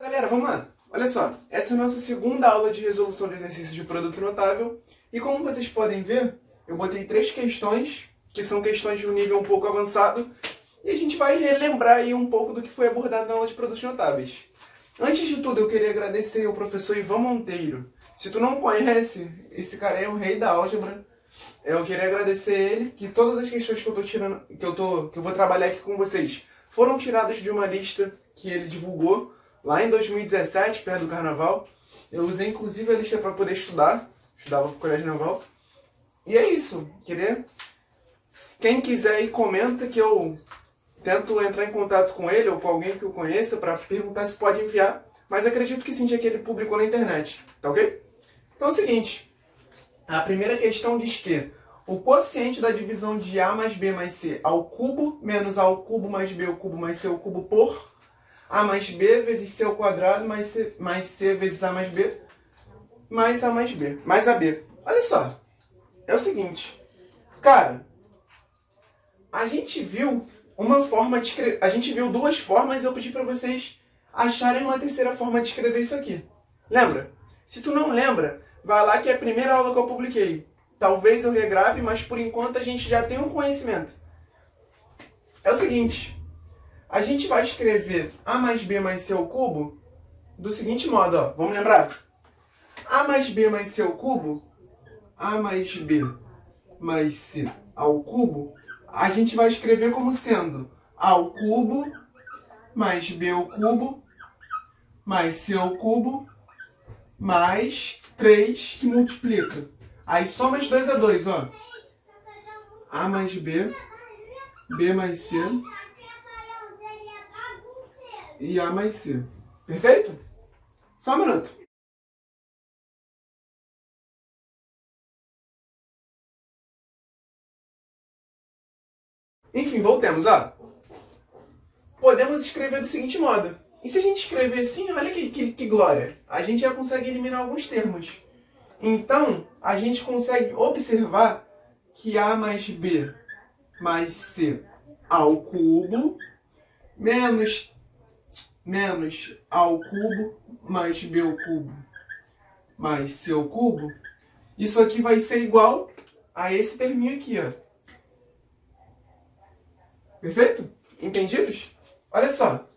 Galera, vamos lá. Olha só, essa é a nossa segunda aula de resolução de exercícios de produto notável. E como vocês podem ver, eu botei 3 questões, que são questões de um nível um pouco avançado, e a gente vai relembrar aí um pouco do que foi abordado na aula de produtos notáveis. Antes de tudo, eu queria agradecer ao professor Ivan Monteiro. Se tu não conhece, esse cara é o rei da álgebra. Eu queria agradecer ele, que todas as questões que eu tô tirando, que eu vou trabalhar aqui com vocês, foram tiradas de uma lista que ele divulgou lá em 2017, perto do Carnaval. Eu usei inclusive a lista para poder estudava para o Colégio Naval. E é isso. Quem quiser aí comenta que eu tento entrar em contato com ele ou com alguém que eu conheça para perguntar se pode enviar. Mas acredito que sim, já que ele publicou na internet. Tá ok? Então é o seguinte. A primeira questão diz que o quociente da divisão de A mais B mais C ao cubo menos A ao cubo mais B ao cubo mais C ao cubo por A mais B vezes C ao quadrado mais C vezes A mais B mais A mais B mais AB. Olha só. É o seguinte. Cara, a gente viu uma forma de escrever. A gente viu duas formas e eu pedi para vocês acharem uma terceira forma de escrever isso aqui. Lembra? Se tu não lembra, vai lá que é a primeira aula que eu publiquei. Talvez eu regrave, mas por enquanto a gente já tem um conhecimento. É o seguinte. A gente vai escrever A mais B mais C ao cubo do seguinte modo, ó. Vamos lembrar? A mais B mais C ao cubo, A mais B mais C ao cubo, a gente vai escrever como sendo A ao cubo mais B ao cubo mais C ao cubo mais 3 que multiplica. Aí soma as 2 a 2, ó. A mais B, B mais C e A mais C. Perfeito? Só um minuto. Enfim, voltemos, ó. Podemos escrever do seguinte modo. E se a gente escrever assim, olha que glória. A gente já consegue eliminar alguns termos. Então, a gente consegue observar que A mais B mais C ao cubo menos A ao cubo mais B ao cubo mais C ao cubo, isso aqui vai ser igual a esse terminho aqui, ó. Perfeito? Entendidos? Olha só.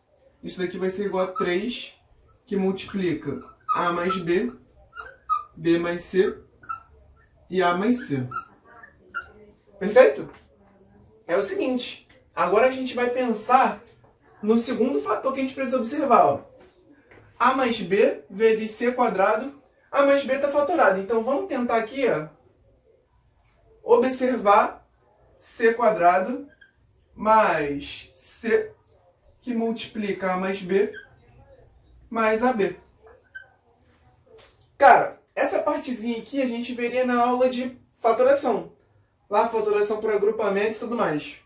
Isso daqui vai ser igual a 3 que multiplica A mais B, B mais C e A mais C. Perfeito? É o seguinte. Agora a gente vai pensar no segundo fator que a gente precisa observar, ó. A mais B vezes C quadrado. A mais B está fatorado. Então vamos tentar aqui, ó, observar C quadrado mais C que multiplica A mais B mais AB. Cara, essa partezinha aqui a gente veria na aula de fatoração. Lá, fatoração por agrupamento e tudo mais.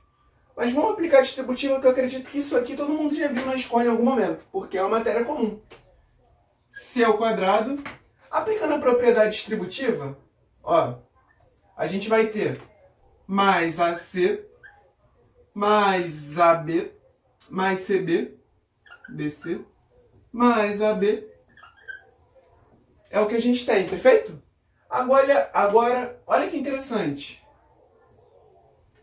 Mas vamos aplicar a distributiva, que eu acredito que isso aqui todo mundo já viu na escola em algum momento, porque é uma matéria comum. C ao quadrado. Aplicando a propriedade distributiva, ó, a gente vai ter mais AC mais AB mais CB, BC, mais AB. É o que a gente tem, perfeito? Agora, olha que interessante.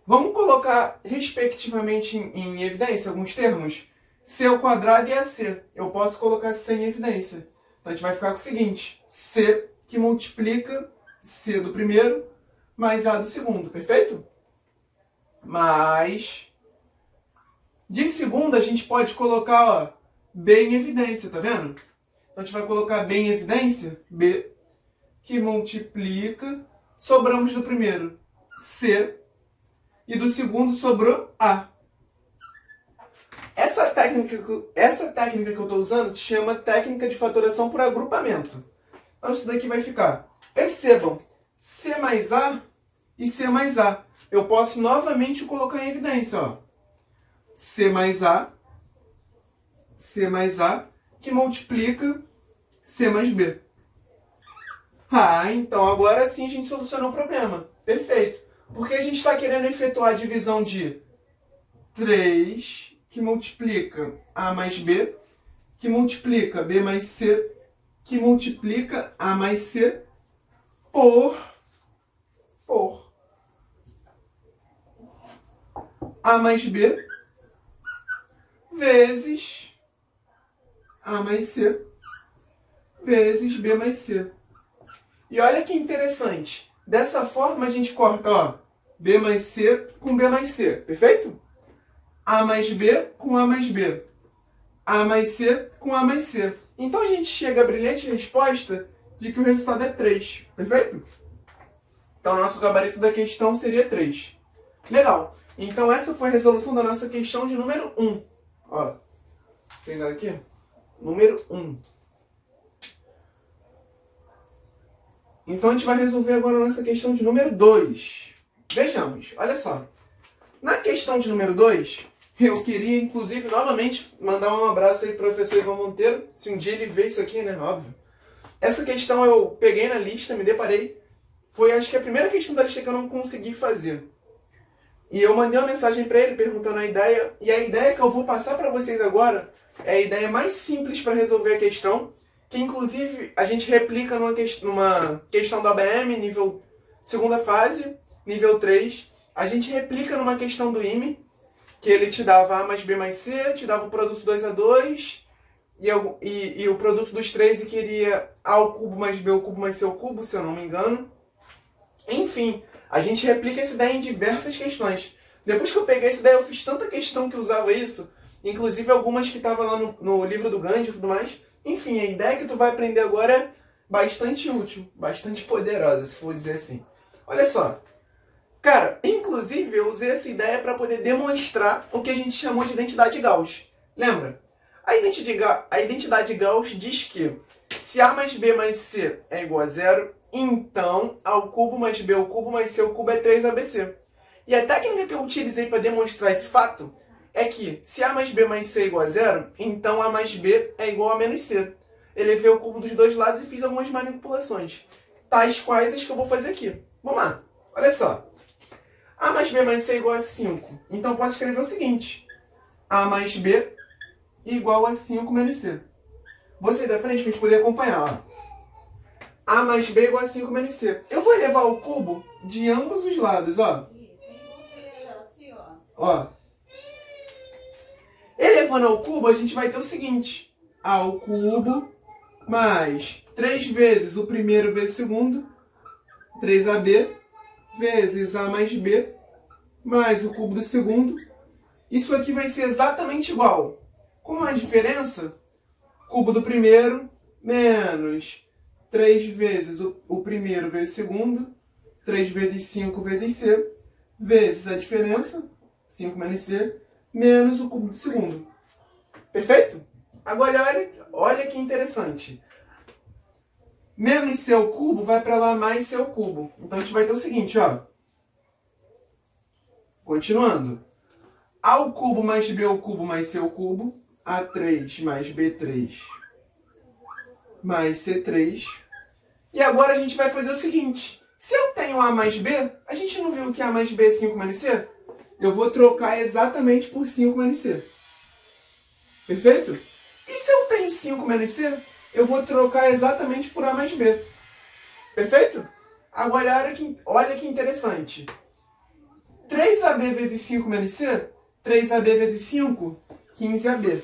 Vamos colocar, respectivamente, em evidência alguns termos. C ao quadrado e AC. Eu posso colocar C em evidência. Então, a gente vai ficar com o seguinte. C que multiplica C do primeiro mais A do segundo, perfeito? Mas de segundo, a gente pode colocar, ó, B em evidência, tá vendo? Então, a gente vai colocar B em evidência, B, que multiplica, sobramos do primeiro C, e do segundo sobrou A. Essa técnica que eu estou usando se chama técnica de fatoração por agrupamento. Então, isso daqui vai ficar, percebam, C mais A e C mais A. Eu posso novamente colocar em evidência, ó. C mais A, que multiplica C mais B. Ah, então agora sim a gente solucionou o problema. Perfeito. Porque a gente está querendo efetuar a divisão de 3, que multiplica A mais B, que multiplica B mais C, que multiplica A mais C por A mais B vezes A mais C vezes B mais C. E olha que interessante. Dessa forma a gente corta, ó, B mais C com B mais C, perfeito? A mais B com A mais B. A mais C com A mais C. Então a gente chega à brilhante resposta de que o resultado é 3, perfeito? Então o nosso gabarito da questão seria 3. Legal. Então essa foi a resolução da nossa questão de número 1. Ó, vou pegar aqui. Número 1. Então a gente vai resolver agora a nossa questão de número 2. Vejamos, olha só. Na questão de número 2, eu queria, inclusive, novamente, mandar um abraço aí para o professor Ivan Monteiro. Se um dia ele vê isso aqui, né? Óbvio. Essa questão eu peguei na lista, me deparei. Foi, acho que, a primeira questão da lista que eu não consegui fazer. E eu mandei uma mensagem para ele perguntando a ideia. E a ideia que eu vou passar para vocês agora é a ideia mais simples para resolver a questão. Que, inclusive, a gente replica numa questão da ABM, nível segunda fase, nível 3. A gente replica numa questão do IME, que ele te dava A mais B mais C, te dava o produto 2A2, e o produto dos 3 e queria A ao cubo mais B ao cubo mais C ao cubo, se eu não me engano. Enfim, a gente replica essa ideia em diversas questões. Depois que eu peguei essa ideia, eu fiz tanta questão que usava isso, inclusive algumas que estavam lá no livro do Gandhi e tudo mais. Enfim, a ideia que tu vai aprender agora é bastante útil, bastante poderosa, se for dizer assim. Olha só. Cara, inclusive eu usei essa ideia para poder demonstrar o que a gente chamou de identidade Gauss. Lembra? A identidade Gauss diz que se A mais B mais C é igual a 0, então A ao cubo mais B ao cubo mais C ao cubo é 3ABC. E a técnica que eu utilizei para demonstrar esse fato é que se A mais B mais C é igual a 0, então A mais B é igual a menos C. Elevei o cubo dos dois lados e fiz algumas manipulações, tais quais as que eu vou fazer aqui. Vamos lá, olha só. A mais B mais C é igual a 5. Então posso escrever o seguinte. A mais B igual a 5 menos C. Vou sair da frente para a gente poder acompanhar. Ó. A mais B igual a 5 menos C. Eu vou elevar o cubo de ambos os lados. Ó. Ó. Elevando ao cubo, a gente vai ter o seguinte. A ao cubo mais 3 vezes o primeiro vezes o segundo. 3AB. Vezes A mais B, mais o cubo do segundo. Isso aqui vai ser exatamente igual. Com uma diferença, cubo do primeiro, menos 3 vezes o primeiro vezes o segundo, 3 vezes 5 vezes C, vezes a diferença, 5 menos C, menos o cubo do segundo. Perfeito? Agora, olha que interessante. Menos C ao cubo vai para lá mais C ao cubo. Então a gente vai ter o seguinte, ó. Continuando. A ao cubo mais B ao cubo mais C ao cubo. A3 mais B3 mais C3. E agora a gente vai fazer o seguinte. Se eu tenho A mais B, a gente não viu que A mais B é 5 menos C? Eu vou trocar exatamente por 5 menos C. Perfeito? E se eu tenho 5 menos C, eu vou trocar exatamente por A mais B. Perfeito? Agora, olha que interessante. 3AB vezes 5 menos C, 3AB vezes 5, 15AB.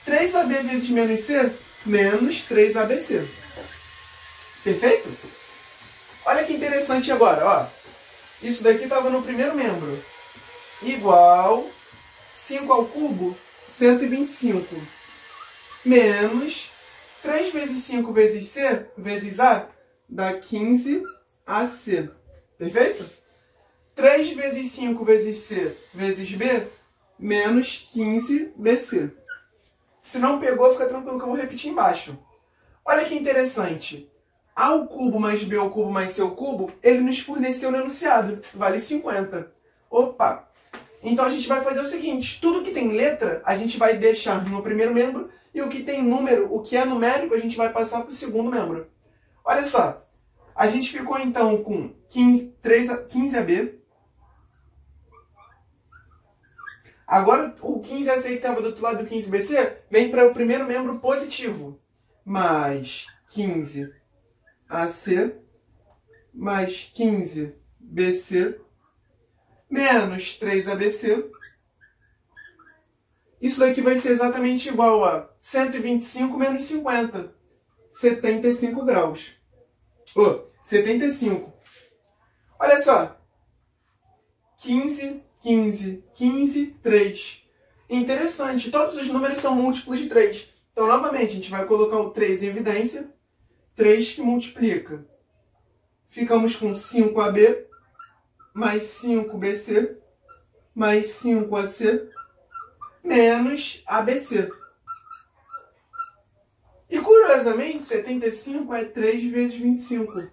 3AB vezes menos C, menos 3ABC. Perfeito? Olha que interessante agora, ó. Isso daqui estava no primeiro membro. Igual 5 ao cubo, 125. Menos 3 vezes 5 vezes C, vezes A, dá 15AC. Perfeito? 3 vezes 5 vezes C, vezes B, menos 15BC. Se não pegou, fica tranquilo que eu vou repetir embaixo. Olha que interessante. A ao cubo mais B ao cubo mais C ao cubo, ele nos forneceu no enunciado. Vale 50. Opa! Então a gente vai fazer o seguinte. Tudo que tem letra, a gente vai deixar no primeiro membro. E o que tem número, o que é numérico, a gente vai passar para o segundo membro. Olha só. A gente ficou então com 15AB. Agora, o 15AC que estava do outro lado do 15BC vem para o primeiro membro positivo. Mais 15AC mais 15BC menos 3ABC. Isso daqui vai ser exatamente igual a 125 menos 50. 75 graus. 75. Olha só. 15, 15, 15, 3. Interessante, todos os números são múltiplos de 3. Então, novamente, a gente vai colocar o 3 em evidência. 3 que multiplica. Ficamos com 5AB mais 5BC mais 5AC menos ABC. E, curiosamente, 75 é 3 vezes 25.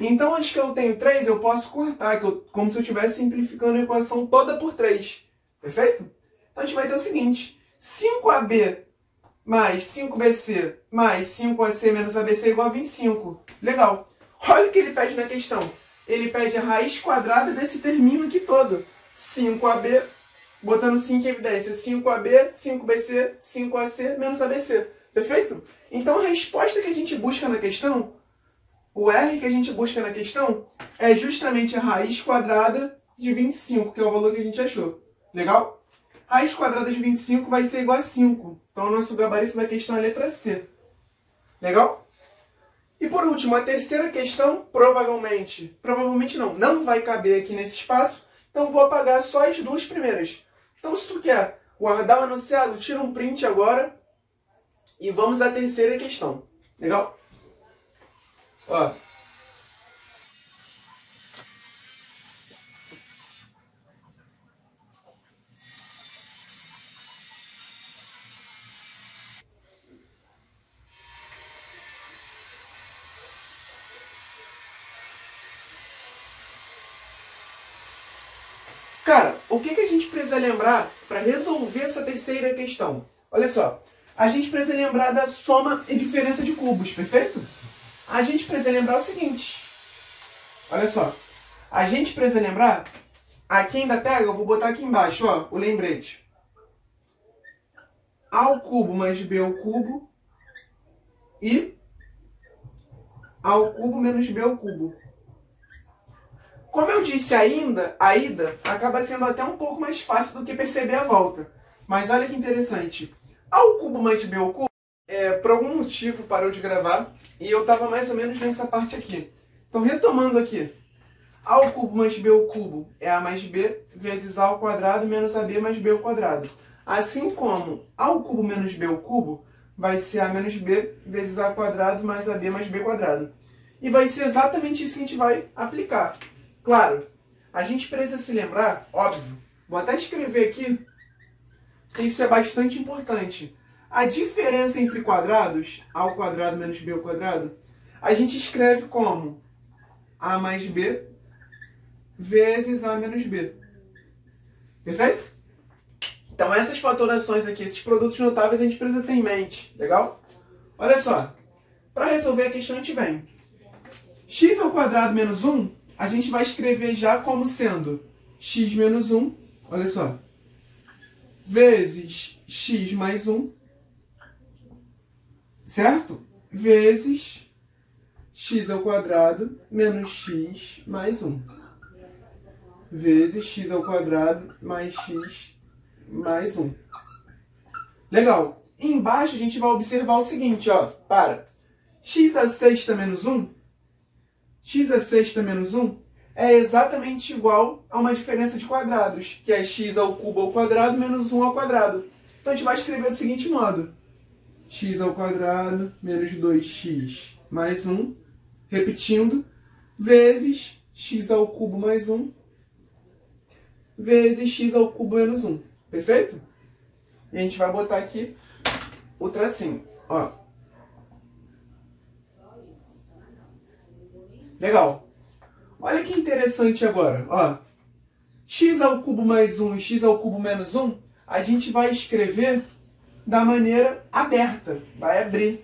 Então, antes que eu tenho 3, eu posso cortar, como se eu estivesse simplificando a equação toda por 3. Perfeito? Então, a gente vai ter o seguinte. 5AB mais 5BC mais 5AC menos ABC é igual a 25. Legal. Olha o que ele pede na questão. Ele pede a raiz quadrada desse terminho aqui todo. 5AB, botando 5 em evidência. 5AB, 5BC, 5AC menos ABC. Perfeito? Então, a resposta que a gente busca na questão, o R que a gente busca na questão, é justamente a raiz quadrada de 25, que é o valor que a gente achou. Legal? Raiz quadrada de 25 vai ser igual a 5. Então, o nosso gabarito da questão é a letra C. Legal? E por último, a terceira questão, provavelmente não vai caber aqui nesse espaço, então vou apagar só as duas primeiras. Então, se tu quer guardar o enunciado, tira um print agora e vamos à terceira questão. Legal? Ó. Cara, o que a gente precisa lembrar para resolver essa terceira questão? Olha só, a gente precisa lembrar da soma e diferença de cubos, perfeito? A gente precisa lembrar o seguinte. Olha só, a gente precisa lembrar, aqui ainda pega, eu vou botar aqui embaixo, ó, o lembrete. A ao cubo mais B ao cubo e A ao cubo menos B ao cubo. Como eu disse ainda, a ida acaba sendo até um pouco mais fácil do que perceber a volta. Mas olha que interessante. A ao cubo mais B ao cubo, por algum motivo parou de gravar e eu estava mais ou menos nessa parte aqui. Então, retomando aqui. A ao cubo mais B ao cubo é A mais B vezes A ao quadrado menos AB mais B ao quadrado. Assim como A ao cubo menos B ao cubo vai ser A menos B vezes A ao quadrado mais AB mais B quadrado. E vai ser exatamente isso que a gente vai aplicar. Claro, a gente precisa se lembrar, óbvio, vou até escrever aqui, que isso é bastante importante. A diferença entre quadrados, A ao quadrado menos B ao quadrado, a gente escreve como A mais B vezes A menos B. Perfeito? Então essas fatorações aqui, esses produtos notáveis a gente precisa ter em mente. Legal? Olha só, para resolver a questão a gente vem. X ao quadrado menos 1, a gente vai escrever já como sendo x menos 1, olha só, vezes x mais 1, certo? Vezes x ao quadrado menos x mais 1. Vezes x ao quadrado mais x mais 1. Legal. Embaixo a gente vai observar o seguinte, ó, x à sexta menos 1, x à sexta menos 1 é exatamente igual a uma diferença de quadrados, que é x ao cubo ao quadrado menos 1 ao quadrado. Então a gente vai escrever do seguinte modo. X ao quadrado menos 2x mais 1, repetindo, vezes x ao cubo mais 1, vezes x ao cubo menos 1. Perfeito? E a gente vai botar aqui o tracinho, ó. Legal. Olha que interessante agora, ó. X ao cubo mais 1 e x ao cubo menos 1, a gente vai escrever da maneira aberta. Vai abrir.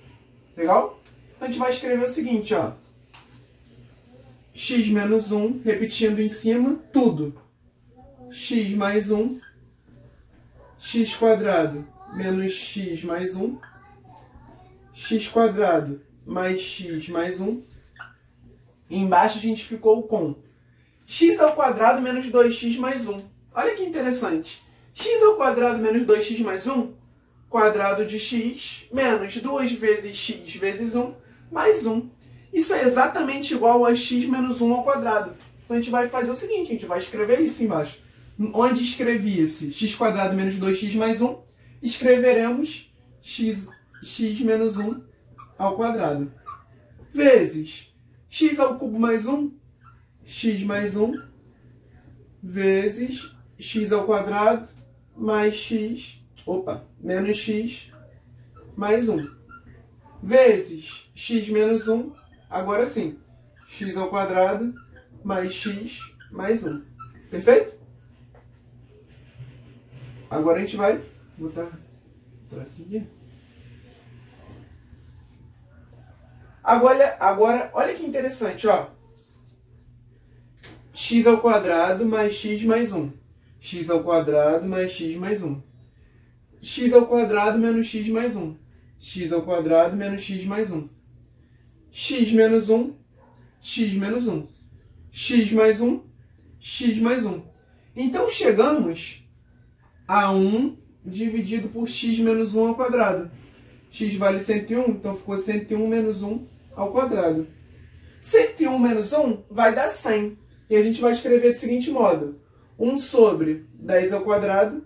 Legal? Então a gente vai escrever o seguinte, ó. X menos 1, repetindo em cima, tudo. x mais 1, x quadrado menos x mais 1, x quadrado mais x mais 1. E embaixo a gente ficou com x ao quadrado menos 2x mais 1. Olha que interessante. X ao quadrado menos 2x mais 1, quadrado de x, menos 2 vezes x vezes 1, mais 1. Isso é exatamente igual a x menos 1 ao quadrado. Então a gente vai fazer o seguinte, a gente vai escrever isso embaixo. Onde escrevi-se x quadrado menos 2x mais 1, escreveremos x menos 1 ao quadrado. Vezes x ao cubo mais 1, x mais 1, vezes x ao quadrado mais x, menos x mais 1. Vezes x menos 1, agora sim, x ao quadrado mais x mais 1. Perfeito? Agora a gente vai botar tracinho. Agora, olha que interessante, ó. X ao quadrado mais x mais 1. X ao quadrado mais x mais 1. X ao quadrado menos x mais 1. X ao quadrado menos x mais 1. X menos 1, x menos 1. X mais 1, x mais 1. Então chegamos a 1 dividido por x menos 1 ao quadrado. X vale 101, então ficou 101 menos 1 ao quadrado. 101 menos 1 vai dar 100. E a gente vai escrever do seguinte modo. 1 sobre 10 ao quadrado,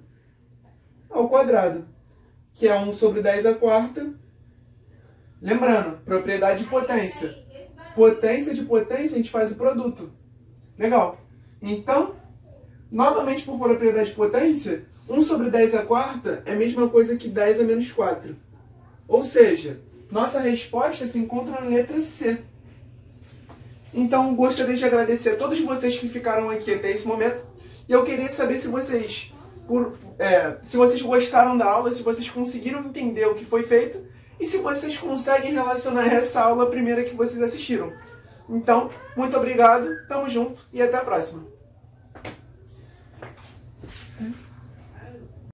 que é 1 sobre 10 à quarta. Lembrando, propriedade de potência. Potência de potência, a gente faz o produto. Legal. Então, novamente por propriedade de potência, 1 sobre 10 à quarta é a mesma coisa que 10 a menos 4. Ou seja, nossa resposta se encontra na letra C. Então, gostaria de agradecer a todos vocês que ficaram aqui até esse momento. E eu queria saber se vocês gostaram da aula, se vocês conseguiram entender o que foi feito e se vocês conseguem relacionar essa aula à primeira que vocês assistiram. Então, muito obrigado, tamo junto e até a próxima.